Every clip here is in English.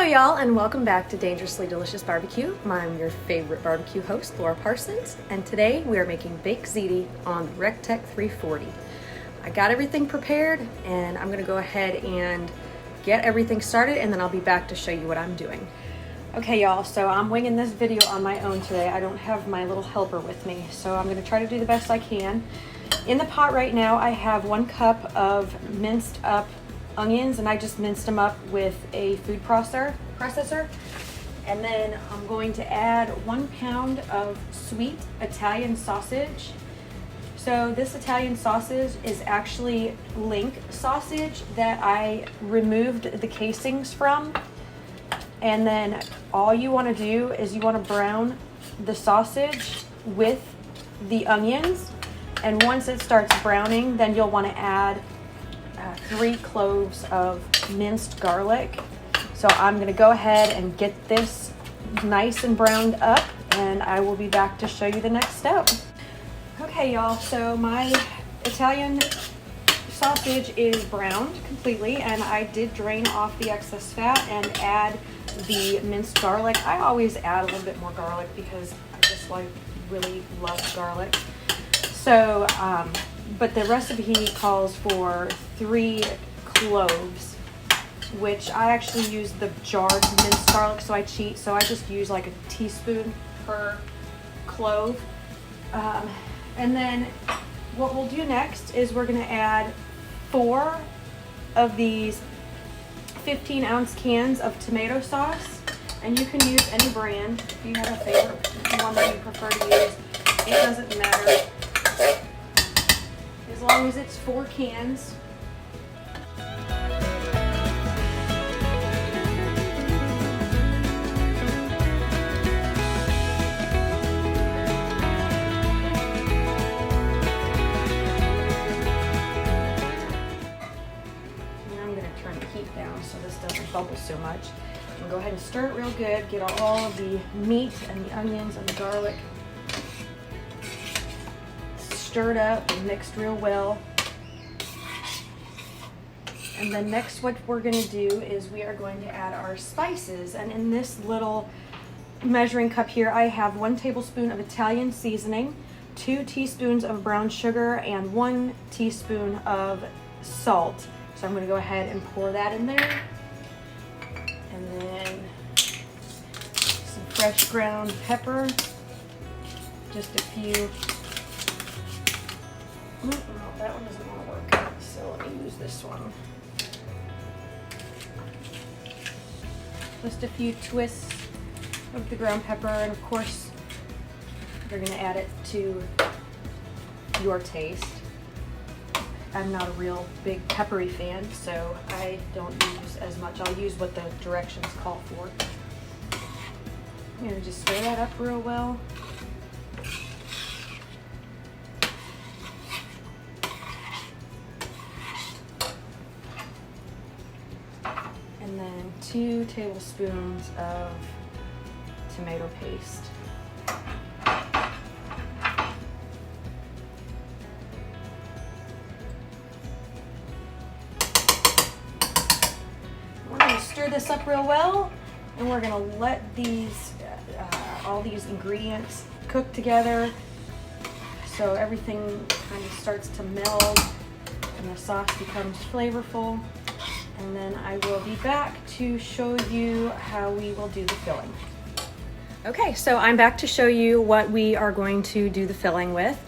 Hello y'all, and welcome back to Dangerously Delicious Barbecue. I'm your favorite barbecue host, Laura Parsons, and today we are making baked ziti on the Recteq 340. I got everything prepared and I'm gonna go ahead and get everything started, and then I'll be back to show you what I'm doing. Okay y'all, so I'm winging this video on my own today. I don't have my little helper with me, so I'm gonna try to do the best I can. In the pot right now, I have 1 cup of minced up onions, and I just minced them up with a food processor. And then I'm going to add 1 pound of sweet Italian sausage. So this Italian sausage is actually link sausage that I removed the casings from. And then all you want to do is you want to brown the sausage with the onions. And once it starts browning, then you'll want to add 3 cloves of minced garlic. So I'm going to go ahead and get this nice and browned up, and I will be back to show you the next step. Okay y'all, so my Italian sausage is browned completely, and I did drain off the excess fat and add the minced garlic. I always add a little bit more garlic because I just really love garlic. So but the recipe calls for 3 cloves, which I actually use the jarred minced garlic, so I cheat. So I just use like a teaspoon per clove. And then what we'll do next is we're gonna add 4 of these 15-ounce cans of tomato sauce. And you can use any brand. If you have a favorite one that you prefer to use, it doesn't matter. As long as it's 4 cans. So this doesn't bubble so much. And go ahead and stir it real good. Get all of the meat and the onions and the garlic stirred up and mixed real well. And then next what we're going to do is we are going to add our spices. And in this little measuring cup here, I have 1 tablespoon of Italian seasoning, 2 teaspoons of brown sugar, and 1 teaspoon of salt. So I'm going to go ahead and pour that in there. And then some fresh ground pepper. Just a few. No, that one doesn't want to work. So let me use this one. Just a few twists of the ground pepper. And of course, you're going to add it to your taste. I'm not a real big peppery fan, so I don't use as much. I'll use what the directions call for. I'm going to just stir that up real well. And then 2 tablespoons of tomato paste. Stir this up real well, and we're going to let these all these ingredients cook together so everything kind of starts to meld and the sauce becomes flavorful. And then I will be back to show you how we will do the filling. Okay, so I'm back to show you what we are going to do the filling with.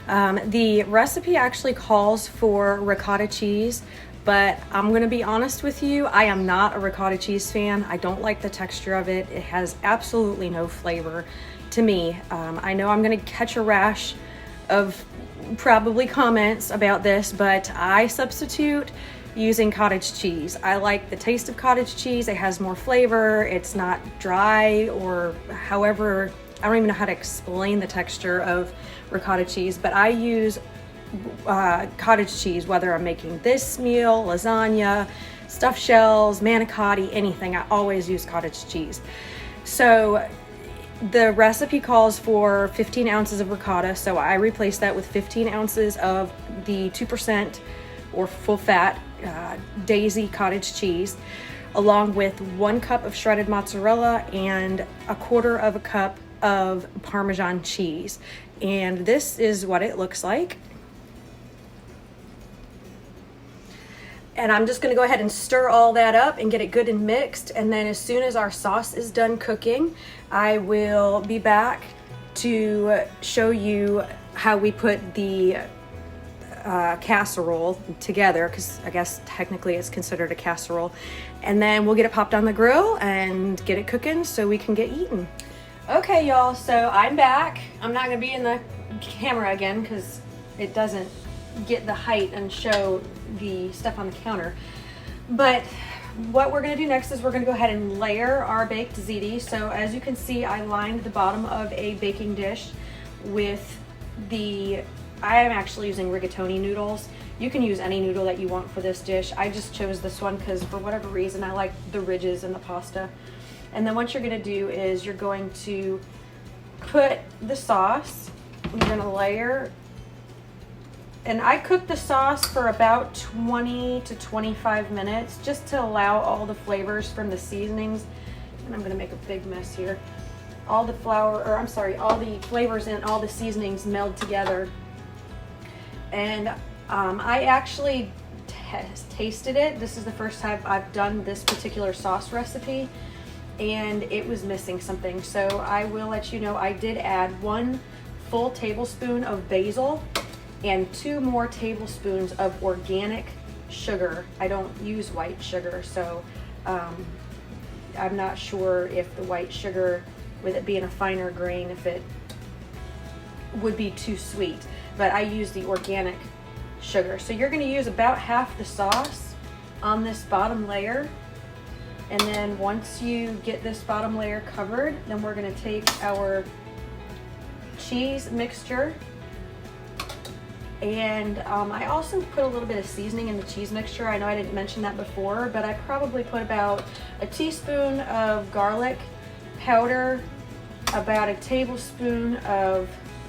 The recipe actually calls for ricotta cheese, but I'm gonna be honest with you, I am not a ricotta cheese fan. I don't like the texture of it. It has absolutely no flavor to me. I know I'm gonna catch a rash of probably comments about this, but I substitute using cottage cheese. I like the taste of cottage cheese. It has more flavor. It's not dry, or however, I don't even know how to explain the texture of ricotta cheese, but I use cottage cheese, whether I'm making this meal, lasagna, stuffed shells, manicotti, anything. I always use cottage cheese. So the recipe calls for 15 ounces of ricotta, so I replace that with 15 ounces of the 2% or full fat Daisy cottage cheese. along with 1 cup of shredded mozzarella and 1/4 cup of Parmesan cheese. And this is what it looks like. And I'm just gonna go ahead and stir all that up and get it good and mixed. And then as soon as our sauce is done cooking, I will be back to show you how we put the casserole together, because I guess technically it's considered a casserole. And then we'll get it popped on the grill and get it cooking so we can get eaten. Okay, y'all, so I'm back. I'm not gonna be in the camera again because it doesn't get the height and show the stuff on the counter. But what we're gonna do next is we're gonna go ahead and layer our baked ziti. So as you can see, I lined the bottom of a baking dish with I am actually using rigatoni noodles. You can use any noodle that you want for this dish. I just chose this one because for whatever reason, I like the ridges in the pasta. And then what you're gonna do is you're going to put the sauce, you're gonna layer, and I cooked the sauce for about 20 to 25 minutes just to allow all the flavors from the seasonings, and I'm gonna make a big mess here, all the all the flavors and all the seasonings meld together. And I actually tasted it. This is the first time I've done this particular sauce recipe, and it was missing something. So I will let you know I did add 1 full tablespoon of basil and 2 more tablespoons of organic sugar. I don't use white sugar, so I'm not sure if the white sugar, with it being a finer grain, if it would be too sweet, but I use the organic sugar. So you're gonna use about half the sauce on this bottom layer. And then once you get this bottom layer covered, then we're gonna take our cheese mixture. And I also put a little bit of seasoning in the cheese mixture. I know I didn't mention that before, but I probably put about a teaspoon of garlic powder, about a tablespoon of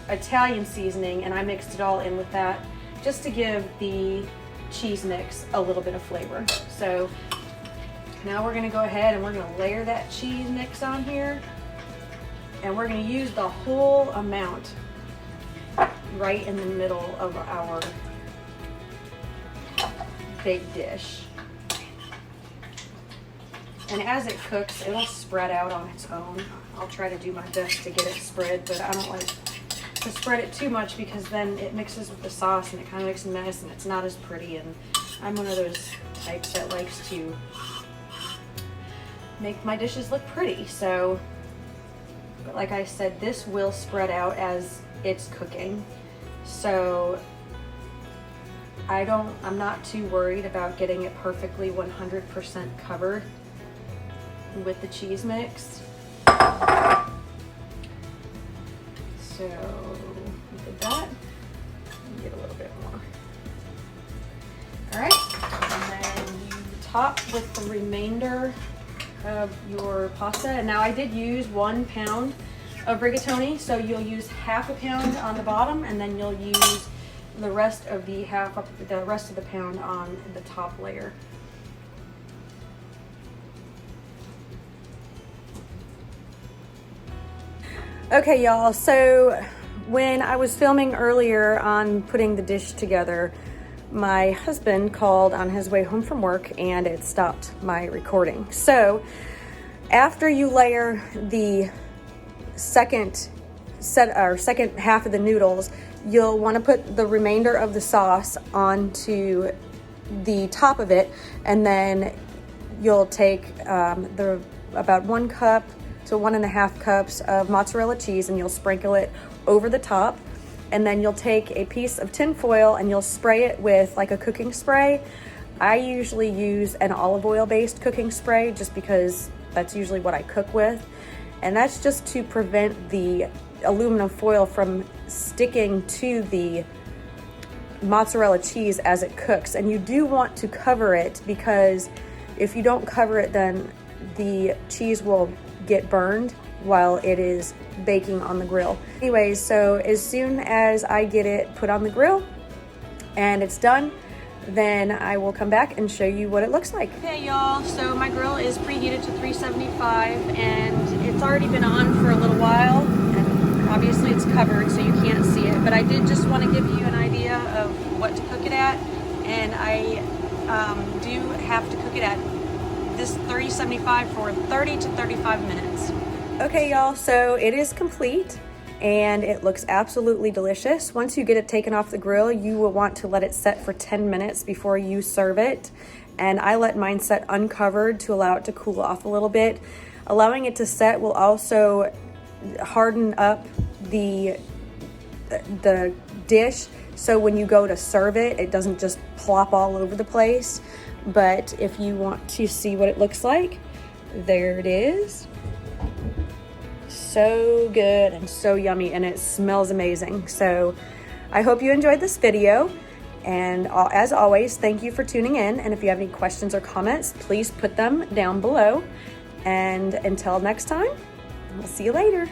Italian seasoning, and I mixed it all in with that just to give the cheese mix a little bit of flavor. So now we're gonna go ahead and we're gonna layer that cheese mix on here, and we're gonna use the whole amount right in the middle of our baked dish. And as it cooks, it'll spread out on its own. I'll try to do my best to get it spread, but I don't like to spread it too much because then it mixes with the sauce and it kind of makes a mess and it's not as pretty. And I'm one of those types that likes to make my dishes look pretty. So, but like I said, this will spread out as it's cooking. So I'm not too worried about getting it perfectly 100% covered with the cheese mix. So we did that. Get a little bit more. All right, and then you top with the remainder of your pasta. And now I did use 1 pound of rigatoni, so you'll use half a pound on the bottom, and then you'll use the rest of the pound on the top layer. Okay, y'all, so when I was filming earlier on putting the dish together, my husband called on his way home from work and it stopped my recording. So after you layer the second half of the noodles, you'll want to put the remainder of the sauce onto the top of it, and then you'll take about 1 cup to 1.5 cups of mozzarella cheese, and you'll sprinkle it over the top. And then you'll take a piece of tin foil and you'll spray it with like a cooking spray. I usually use an olive oil based cooking spray just because that's usually what I cook with. And that's just to prevent the aluminum foil from sticking to the mozzarella cheese as it cooks. And you do want to cover it, because if you don't cover it, then the cheese will get burned while it is baking on the grill. Anyways, so as soon as I get it put on the grill and it's done, then I will come back and show you what it looks like. Okay, y'all, so my grill is preheated to 375 and it's already been on for a little while, and obviously it's covered so you can't see it, but I did just want to give you an idea of what to cook it at, and I do have to cook it at this 375 for 30 to 35 minutes. Okay, y'all, so it is complete and it looks absolutely delicious. Once you get it taken off the grill, you will want to let it set for 10 minutes before you serve it. And I let mine set uncovered to allow it to cool off a little bit. Allowing it to set will also harden up the dish, so when you go to serve it, it doesn't just plop all over the place. But if you want to see what it looks like, there it is. So good and so yummy, and it smells amazing. So I hope you enjoyed this video, and as always, thank you for tuning in. And if you have any questions or comments, please put them down below. And until next time, we'll see you later.